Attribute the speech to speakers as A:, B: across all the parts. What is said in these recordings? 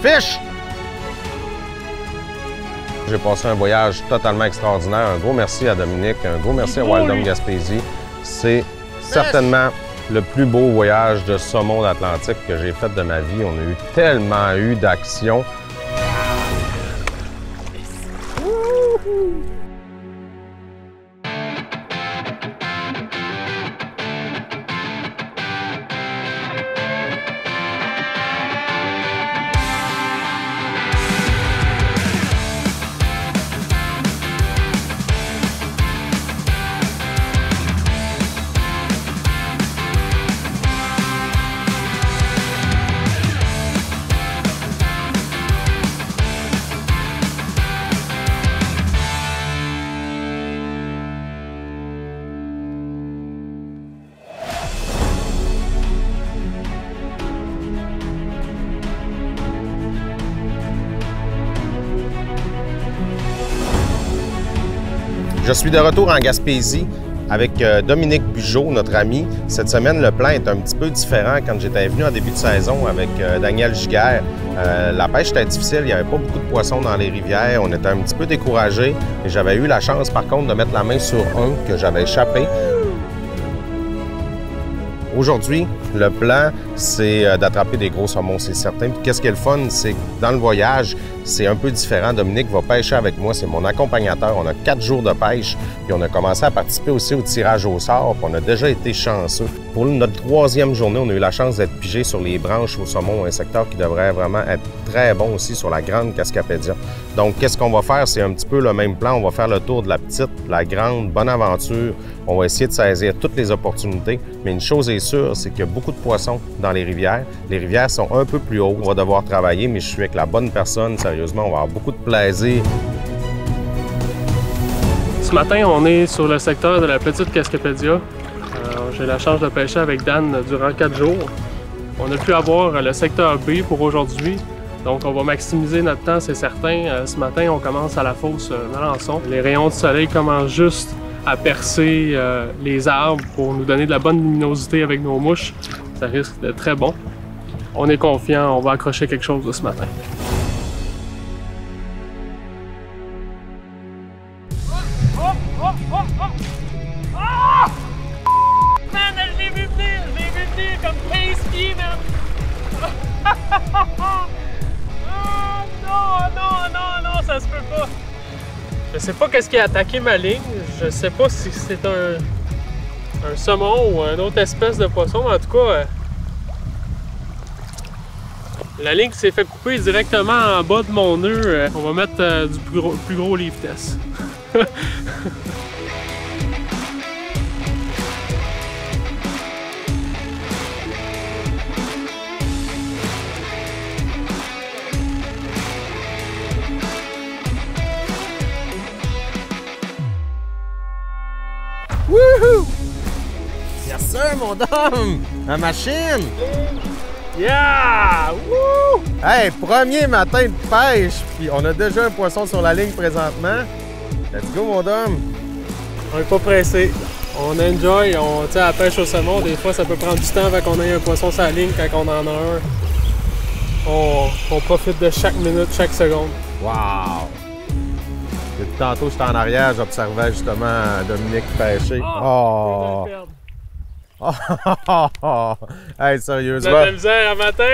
A: Fiche! J'ai passé un voyage totalement extraordinaire. Un gros merci à Dominique, un gros merci à Wild Gaspésie. C'est certainement le plus beau voyage de saumon d'Atlantique que j'ai fait de ma vie. On a eu tellement d'action. Je suis de retour en Gaspésie avec Dominique Bugeaud, notre ami. Cette semaine, le plan est un petit peu différent. Quand j'étais venu en début de saison avec Daniel Giguère, la pêche était difficile, il n'y avait pas beaucoup de poissons dans les rivières, on était un petit peu découragés. Et j'avais eu la chance, par contre, de mettre la main sur un que j'avais échappé. Aujourd'hui, le plan, c'est d'attraper des gros saumons, c'est certain. Puis qu'est-ce qui est le fun, c'est que dans le voyage, c'est un peu différent. Dominique va pêcher avec moi, c'est mon accompagnateur. On a 4 jours de pêche, puis on a commencé à participer aussi au tirage au sort, puis on a déjà été chanceux. Pour notre 3e journée, on a eu la chance d'être pigé sur les branches au saumon, un secteur qui devrait vraiment être très bon aussi sur la grande Cascapédia. Donc, qu'est-ce qu'on va faire? C'est un petit peu le même plan. On va faire le tour de la petite, la grande, bonne aventure. On va essayer de saisir toutes les opportunités. Mais une chose est sûre, c'est qu'il y a beaucoup de poissons dans les rivières. Les rivières sont un peu plus hautes. On va devoir travailler, mais je suis avec la bonne personne. Sérieusement, on va avoir beaucoup de plaisir.
B: Ce matin, on est sur le secteur de la petite Cascapédia. J'ai la chance de pêcher avec Dan durant 4 jours. On a pu avoir le secteur B pour aujourd'hui. Donc, on va maximiser notre temps, c'est certain. Ce matin, on commence à la fosse Melançon. Les rayons de soleil commencent juste à percer les arbres pour nous donner de la bonne luminosité avec nos mouches. Ça risque d'être très bon. On est confiant, on va accrocher quelque chose de ce matin.
C: Man, je l'ai vu venir comme pasty, man! Non, ça se peut pas!
B: Je sais pas qu'est-ce qui a attaqué ma ligne. Je sais pas si c'est un saumon ou une autre espèce de poisson. En tout cas, la ligne s'est fait couper directement en bas de mon nœud. On va mettre du plus gros leaf test.
A: Wouhou! Yes sir, mon dame! La machine!
B: Yeah! Woo!
A: Hey, premier matin de pêche, puis on a déjà un poisson sur la ligne présentement. Let's go, mon dame!
B: On n'est pas pressé. On enjoy, on tient à la pêche au saumon. Des fois, ça peut prendre du temps avant qu'on ait un poisson sur la ligne quand on en a un. On profite de chaque minute, chaque seconde.
A: Wow! Depuis tantôt, j'étais en arrière, j'observais justement Dominique pêcher. Oh! Hey, sérieusement!
B: On a de la misère à matin!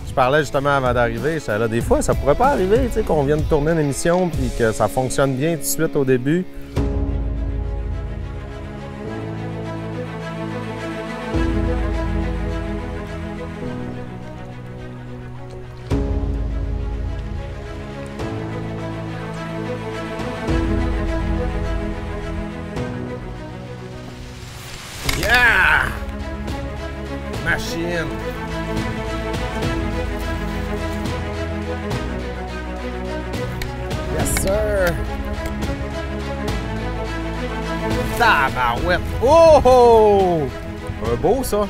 A: Je parlais justement avant d'arriver, j'étais là, des fois, ça pourrait pas arriver, tu sais, qu'on vienne de tourner une émission puis que ça fonctionne bien tout de suite au début. Yeah! Machine! Yes, sir! Tabarouette! Oh! Oh! Un beau, ça!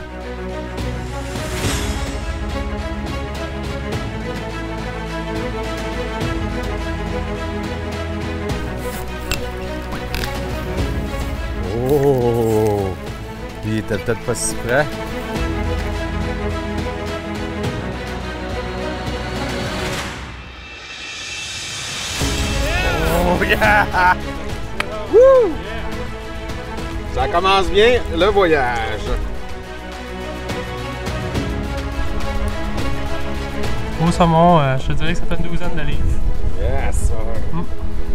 A: Oh! Il était peut-être pas si près. Yeah! Woo! Ça commence bien le voyage.
B: Gros saumon, je te dirais que ça fait une douzaine de livres.
A: Yes, sir.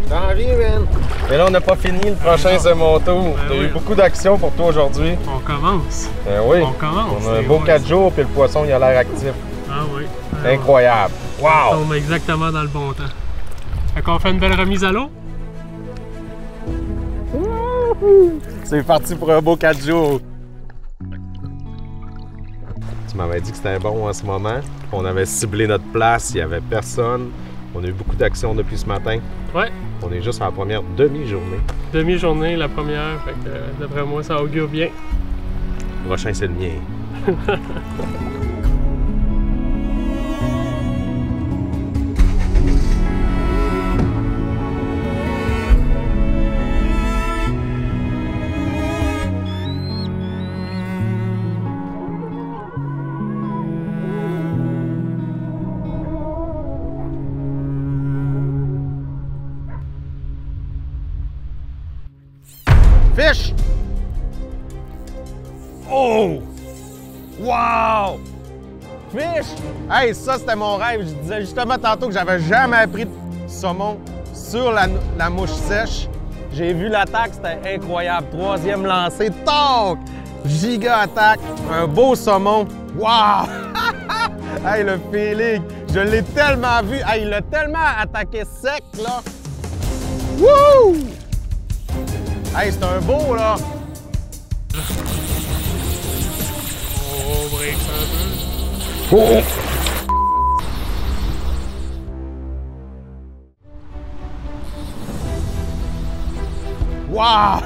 A: T'as envie, man? Mais là, on n'a pas fini. Le prochain, c'est mon tour. T'as eu beaucoup d'actions pour toi aujourd'hui.
B: On commence.
A: Oui.
B: On commence.
A: On a un beau 4 jours, puis le poisson, il a l'air actif.
B: Ah oui.
A: Incroyable. Wow!
B: On tombe exactement dans le bon temps. Fait qu'on fait une belle remise à l'eau.
A: C'est parti pour un beau 4 jours. Tu m'avais dit que c'était bon en ce moment. On avait ciblé notre place, il n'y avait personne. On a eu beaucoup d'actions depuis ce matin.
B: Ouais.
A: On est juste à la première demi-journée.
B: Demi-journée, la première. Fait que d'après moi, ça augure bien.
A: Le prochain, c'est le mien. Fish! Oh! Wow! Fish! Hey, ça, c'était mon rêve. Je disais justement tantôt que j'avais jamais pris de saumon sur la mouche sèche. J'ai vu l'attaque, c'était incroyable. Troisième lancé, toc! Giga attaque, un beau saumon. Wow! Hey, le feeling! Je l'ai tellement vu. Hey, il l'a tellement attaqué sec, là. Wouh! Hey, c'est un beau, là!
B: On break ça un peu.
A: Oh! Wow!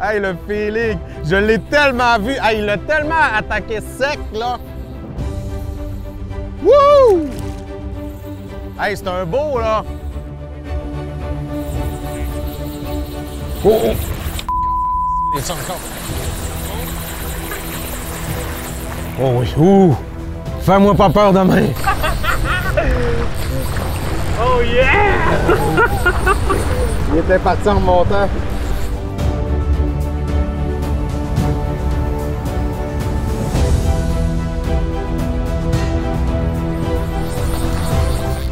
A: Hey, le feeling! Je l'ai tellement vu! Hey, il l'a tellement attaqué sec, là! Wouh! Hey, c'est un beau, là! Oh! Il est encore. Oh oui, ouh! Fais-moi pas peur demain!
B: Oh yeah!
A: Il était parti en remontant.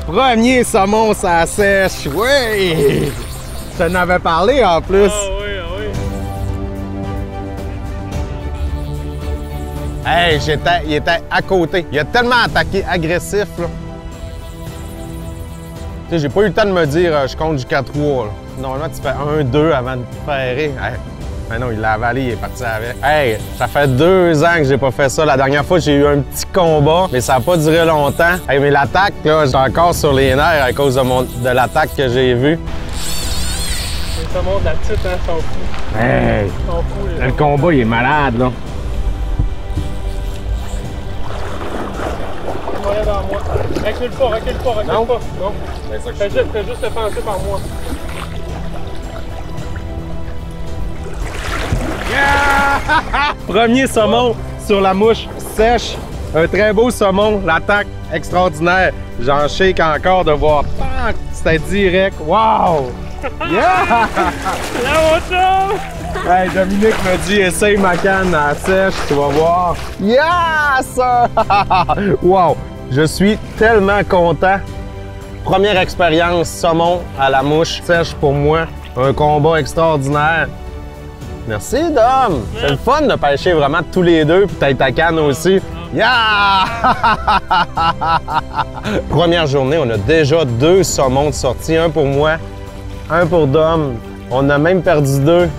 A: Premier saumon, ça sèche, oui! Je t'en avais parlé en plus.
B: Ah oui, ah oui.
A: Hey, il était à côté. Il a tellement attaqué agressif, là. Tu sais, j'ai pas eu le temps de me dire, je compte jusqu'à 3. Là. Normalement, tu fais 1, 2 avant de te ferrer. Hey. Mais non, il l'a avalé, il est parti avec. Hey, ça fait 2 ans que j'ai pas fait ça. La dernière fois, j'ai eu un petit combat, mais ça a pas duré longtemps. Hey, mais l'attaque, là, j'étais encore sur les nerfs à cause de l'attaque que j'ai vue.
B: Les saumons de la petite, hein, sont fous.
A: Hey!
B: Ils sont fous, les
A: Le combat, il est malade, là.
B: Voilà dans moi. Recule pas, recule pas, recule
A: Non.
B: pas. Non.
A: C'est ça que
B: Fais juste te penser par moi.
A: Yeah! Premier saumon sur la mouche sèche. Un très beau saumon. L'attaque extraordinaire. J'en shake encore de voir. C'était direct. Wow! Yeah!
B: Là, mon chum!
A: Hey, Dominique me dit, essaye ma canne à sèche, tu vas voir. Yes! Wow! Je suis tellement content. Première expérience saumon à la mouche sèche pour moi. Un combat extraordinaire. Merci, Dom! C'est le fun de pêcher vraiment tous les deux, puis t'as ta canne aussi. Yeah! Première journée, on a déjà 2 saumons de sortie. Un pour moi, un pour Dom. On a même perdu 2.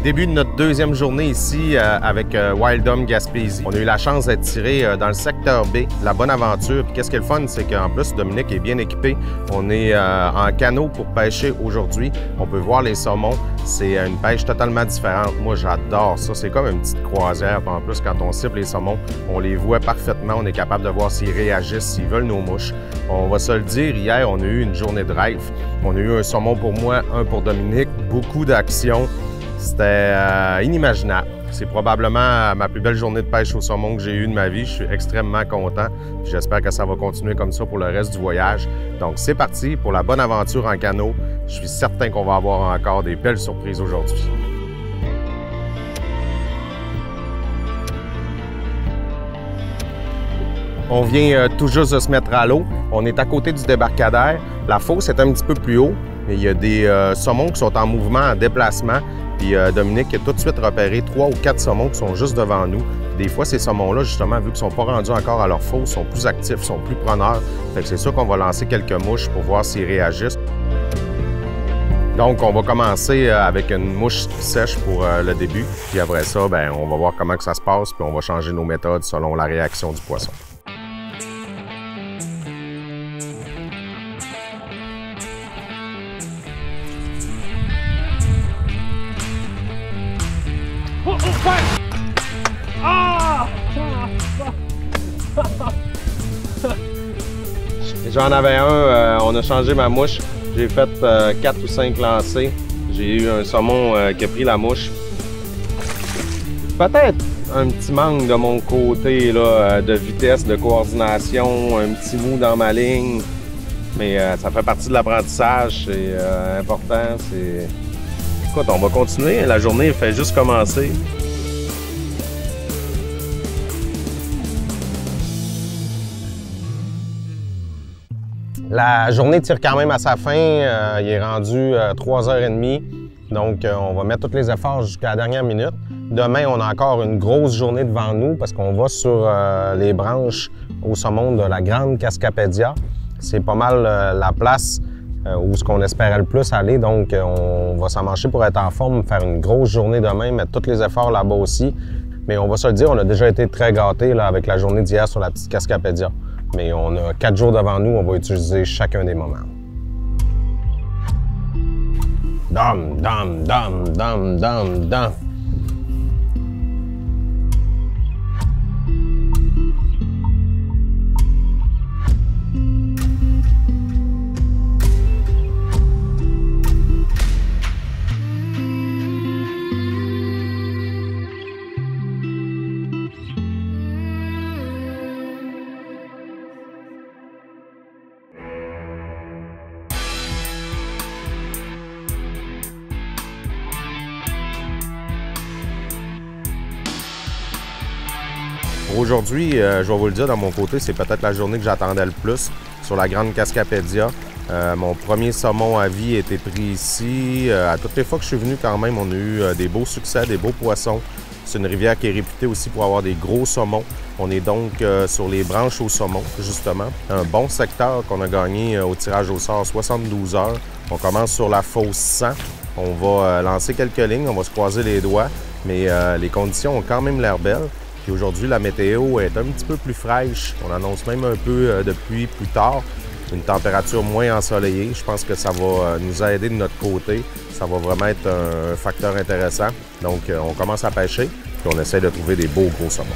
A: Début de notre deuxième journée ici avec Wild-Dom Gaspésie. On a eu la chance d'être tiré dans le secteur B, la Bonaventure. Puis qu'est-ce qui est le fun, c'est qu'en plus, Dominique est bien équipé. On est en canot pour pêcher aujourd'hui. On peut voir les saumons. C'est une pêche totalement différente. Moi, j'adore ça. C'est comme une petite croisière. Puis en plus, quand on cible les saumons, on les voit parfaitement. On est capable de voir s'ils réagissent, s'ils veulent nos mouches. On va se le dire, hier, on a eu une journée de rêve. On a eu un saumon pour moi, un pour Dominique. Beaucoup d'action. C'était inimaginable. C'est probablement ma plus belle journée de pêche au saumon que j'ai eue de ma vie. Je suis extrêmement content. J'espère que ça va continuer comme ça pour le reste du voyage. Donc, c'est parti pour la bonne aventure en canot. Je suis certain qu'on va avoir encore des belles surprises aujourd'hui. On vient tout juste de se mettre à l'eau. On est à côté du débarcadère. La fosse est un petit peu plus haut, mais il y a des saumons qui sont en mouvement, en déplacement. Puis Dominique a tout de suite repéré 3 ou 4 saumons qui sont juste devant nous. Des fois, ces saumons-là, justement, vu qu'ils ne sont pas rendus encore à leur fosse, sont plus actifs, sont plus preneurs. Fait que c'est sûr qu'on va lancer quelques mouches pour voir s'ils réagissent. Donc, on va commencer avec une mouche sèche pour le début. Puis après ça, bien, on va voir comment que ça se passe, puis on va changer nos méthodes selon la réaction du poisson. J'en avais un, on a changé ma mouche. J'ai fait 4 ou 5 lancers. J'ai eu un saumon qui a pris la mouche. Peut-être un petit manque de mon côté là, de vitesse, de coordination, un petit mou dans ma ligne. Mais ça fait partie de l'apprentissage, c'est important. Écoute, on va continuer. La journée fait juste commencer. La journée tire quand même à sa fin. Il est rendu 3h30. Donc, on va mettre tous les efforts jusqu'à la dernière minute. Demain, on a encore une grosse journée devant nous parce qu'on va sur les branches au saumon de la Grande Cascapédia. C'est pas mal la place où ce qu'on espérait le plus aller. Donc, on va s'en marcher pour être en forme, faire une grosse journée demain, mettre tous les efforts là-bas aussi. Mais on va se le dire, on a déjà été très gâtés là, avec la journée d'hier sur la petite Cascapédia. Mais on a 4 jours devant nous, on va utiliser chacun des moments. Dam, dam, dam, dam, dam, dam. Aujourd'hui, je vais vous le dire, dans mon côté, c'est peut-être la journée que j'attendais le plus sur la Grande Cascapédia. Mon premier saumon à vie a été pris ici. À toutes les fois que je suis venu, quand même, on a eu des beaux succès, des beaux poissons. C'est une rivière qui est réputée aussi pour avoir des gros saumons. On est donc sur les branches au saumon, justement. Un bon secteur qu'on a gagné au tirage au sort, 72 heures. On commence sur la fosse 100. On va lancer quelques lignes, on va se croiser les doigts, mais les conditions ont quand même l'air belles. Puis aujourd'hui, la météo est un petit peu plus fraîche. On annonce même un peu de pluie plus tard. Une température moins ensoleillée. Je pense que ça va nous aider de notre côté. Ça va vraiment être un facteur intéressant. Donc, on commence à pêcher, puis on essaie de trouver des beaux gros saumons.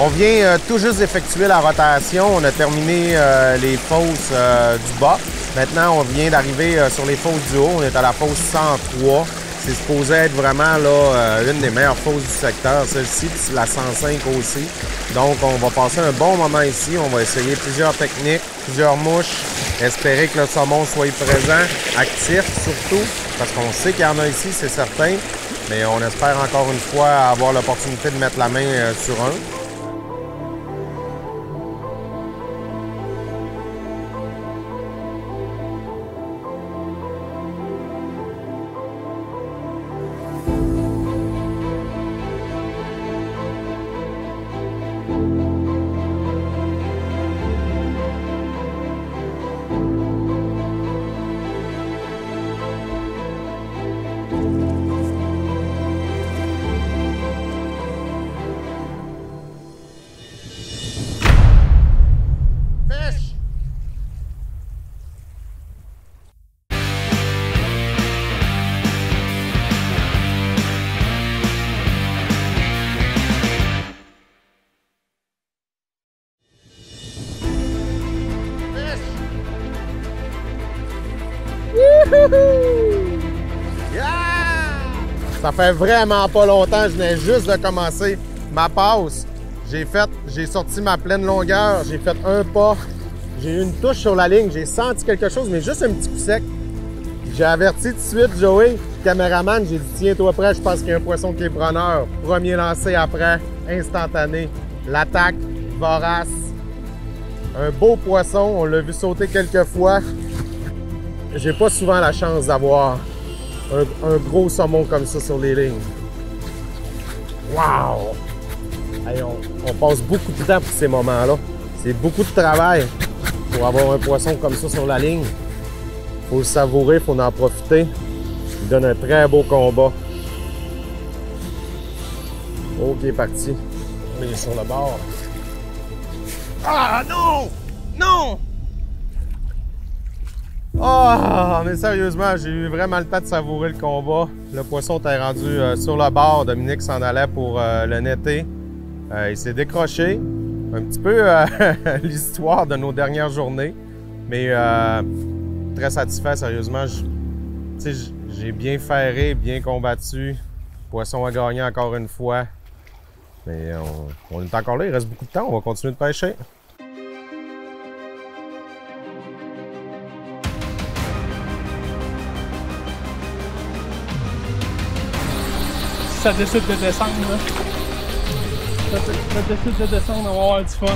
A: On vient tout juste d'effectuer la rotation. On a terminé les fosses du bas. Maintenant, on vient d'arriver sur les fosses du haut. On est à la fosse 103. C'est supposé être vraiment là, une des meilleures fosses du secteur, celle-ci, puis la 105 aussi. Donc, on va passer un bon moment ici. On va essayer plusieurs techniques, plusieurs mouches, espérer que le saumon soit présent, actif surtout, parce qu'on sait qu'il y en a ici, c'est certain. Mais on espère encore une fois avoir l'opportunité de mettre la main sur un. Wouhou! Yeah! Ça fait vraiment pas longtemps, je venais juste de commencer ma passe. J'ai sorti ma pleine longueur, j'ai fait un pas, j'ai eu une touche sur la ligne, j'ai senti quelque chose, mais juste un petit coup sec. J'ai averti tout de suite Joey, le caméraman, j'ai dit tiens-toi prêt, je pense qu'il y a un poisson qui est preneur. Premier lancé après, instantané. L'attaque, vorace. Un beau poisson, on l'a vu sauter quelques fois. J'ai pas souvent la chance d'avoir un gros saumon comme ça sur les lignes. Wow! Hey, on passe beaucoup de temps pour ces moments-là. C'est beaucoup de travail pour avoir un poisson comme ça sur la ligne. Faut le savourer, faut en profiter. Il donne un très beau combat. Ok, parti. On est sur le bord. Ah non! Non! Ah, mais sérieusement, j'ai eu vraiment le temps de savourer le combat. Le poisson était rendu sur le bord. Dominique s'en allait pour le netter. Il s'est décroché. Un petit peu l'histoire de nos dernières journées. Mais très satisfait, sérieusement. J'ai bien ferré, bien combattu. Le poisson a gagné encore une fois. Mais on est encore là, il reste beaucoup de temps. On va continuer de pêcher.
B: Si ça décide de descendre, là. Ça décide de descendre, on va avoir du fun.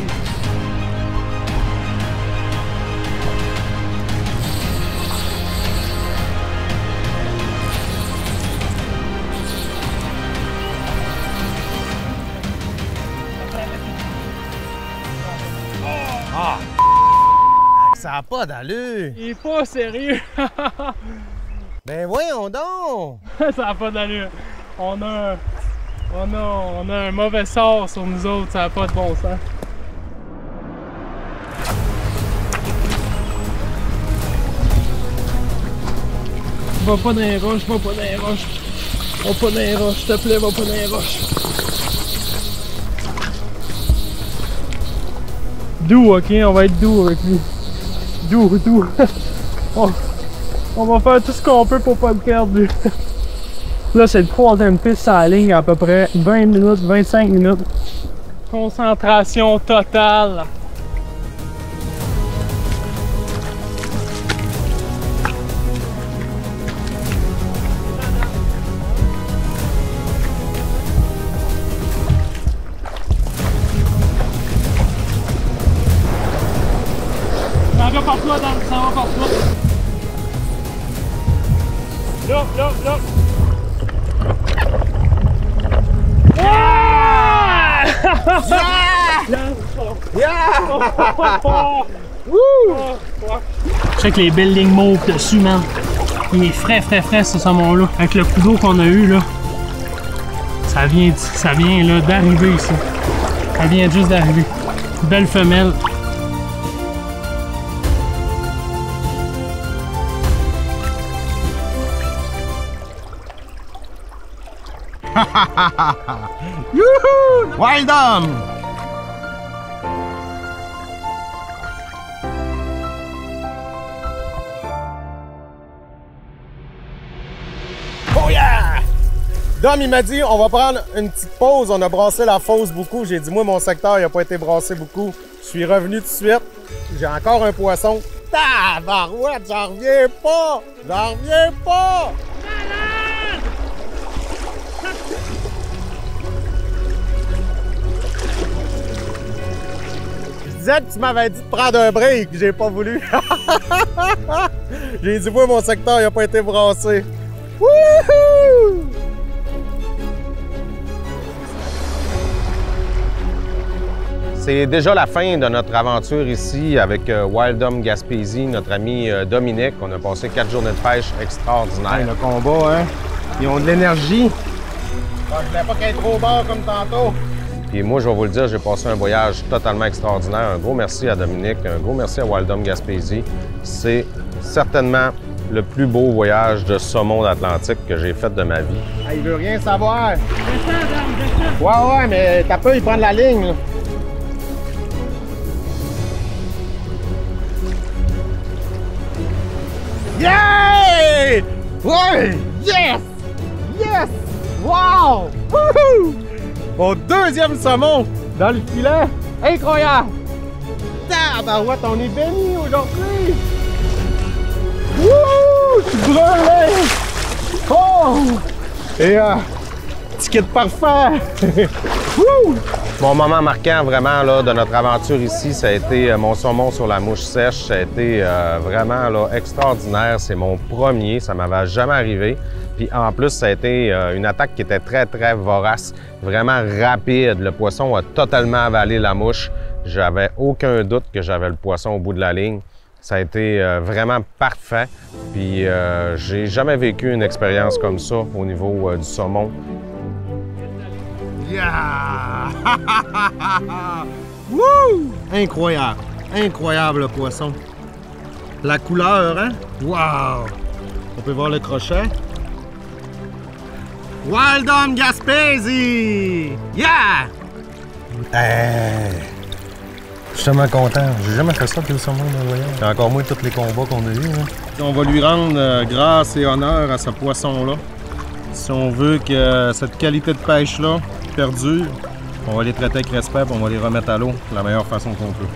A: Ah! Ça n'a pas d'allure!
B: Il est pas sérieux!
A: Ben voyons donc!
B: Ça n'a pas d'allure. On a un mauvais sort sur nous autres, ça n'a pas de bon sens. Va pas dans les roches, va pas dans les roches. Va pas dans les roches, s'il te plaît, va pas dans les roches. Doux, ok? On va être doux avec lui. Doux. On va faire tout ce qu'on peut pour pas le perdre, lui. Là, c'est le troisième piste à la ligne, à peu près 20 minutes, 25 minutes. Concentration totale. Ça va par toi, Dan, ça va par toi. Là. Check les building moves dessus, man. Il est frais ce saumon-là. Avec le coup d'eau qu'on a eu, là. Ça vient là d'arriver ici. Ça vient juste d'arriver. Belle femelle.
A: Youhou! Wild Dom! Oh yeah! Dom, il m'a dit, on va prendre une petite pause. On a brassé la fosse beaucoup. J'ai dit, moi, mon secteur, il n'a pas été brassé beaucoup. Je suis revenu tout de suite. J'ai encore un poisson. Tabarouette, j'en reviens pas! J'en reviens pas! Je disais que tu m'avais dit de prendre un break, j'ai pas voulu. J'ai dit, moi, mon secteur, il n'a pas été brassé. Wouhou! C'est déjà la fin de notre aventure ici avec Wild Dom Gaspésie, notre ami Dominique. On a passé 4 journées de pêche extraordinaires. Hey, le combat, hein? Ils ont de l'énergie. Je voulais pas qu'il ait trop bas comme tantôt. Puis moi, je vais vous le dire, j'ai passé un voyage totalement extraordinaire. Un gros merci à Dominique, un gros merci à Wild Dom Gaspésie. C'est certainement le plus beau voyage de saumon d'Atlantique que j'ai fait de ma vie. Ah, il veut rien savoir. Descends. Ouais, mais t'as peur, il prend de la ligne. Là. Yeah! Ouais! Ouais! Yes! Yes! Wow! Wouhou! Mon deuxième saumon dans le filet! Incroyable! Tabarouette, on est bénis aujourd'hui! Wouh! Je suis brûlé! Oh! Et ticket parfait! Wouh! Mon moment marquant vraiment là, de notre aventure ici, ça a été mon saumon sur la mouche sèche. Ça a été vraiment là, extraordinaire. C'est mon premier, ça m'avait jamais arrivé. Puis en plus, ça a été une attaque qui était très, très vorace, vraiment rapide. Le poisson a totalement avalé la mouche. J'avais aucun doute que j'avais le poisson au bout de la ligne. Ça a été vraiment parfait. Puis j'ai jamais vécu une expérience comme ça au niveau du saumon. Yeah! Wouh! Incroyable! Incroyable le poisson. La couleur, hein? Wow! On peut voir le crochet. Wild on Gaspésie! Yeah! Hey! Je suis tellement content. J'ai jamais fait ça depuis le saumon dans le voyage. C'est encore moins tous les combats qu'on a eus. Hein? On va lui rendre grâce et honneur à ce poisson-là. Si on veut que cette qualité de pêche-là perdure, on va les traiter avec respect et on va les remettre à l'eau de la meilleure façon qu'on peut.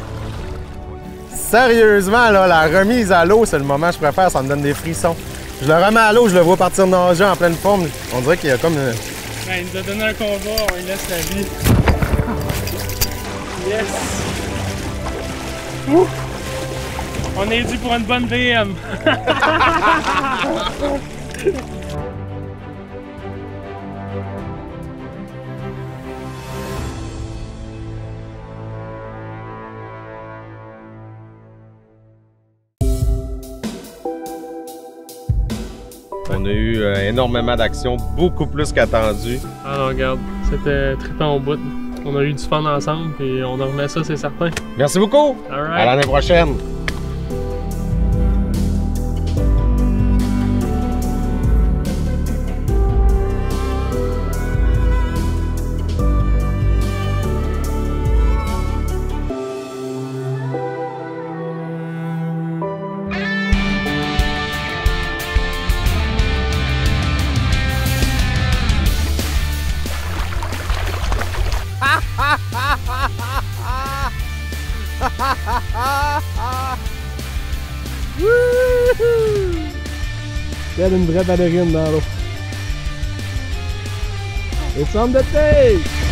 A: Sérieusement, là, la remise à l'eau, c'est le moment que je préfère, ça me donne des frissons. Je le remets à l'eau, je le vois partir nager en pleine forme. On dirait qu'il y a comme...
B: Ben, il nous a donné un combat, on lui laisse la vie. Yes! Ouh. On est dû pour une bonne VM.
A: On a eu énormément d'actions, beaucoup plus qu'attendu.
B: Alors regarde, c'était trippant au bout. On a eu du fun ensemble et on en remet ça, c'est certain.
A: Merci beaucoup!
B: All right.
A: À l'année prochaine!
B: Il y a une vraie ballerine dans l'eau. It's on the tape!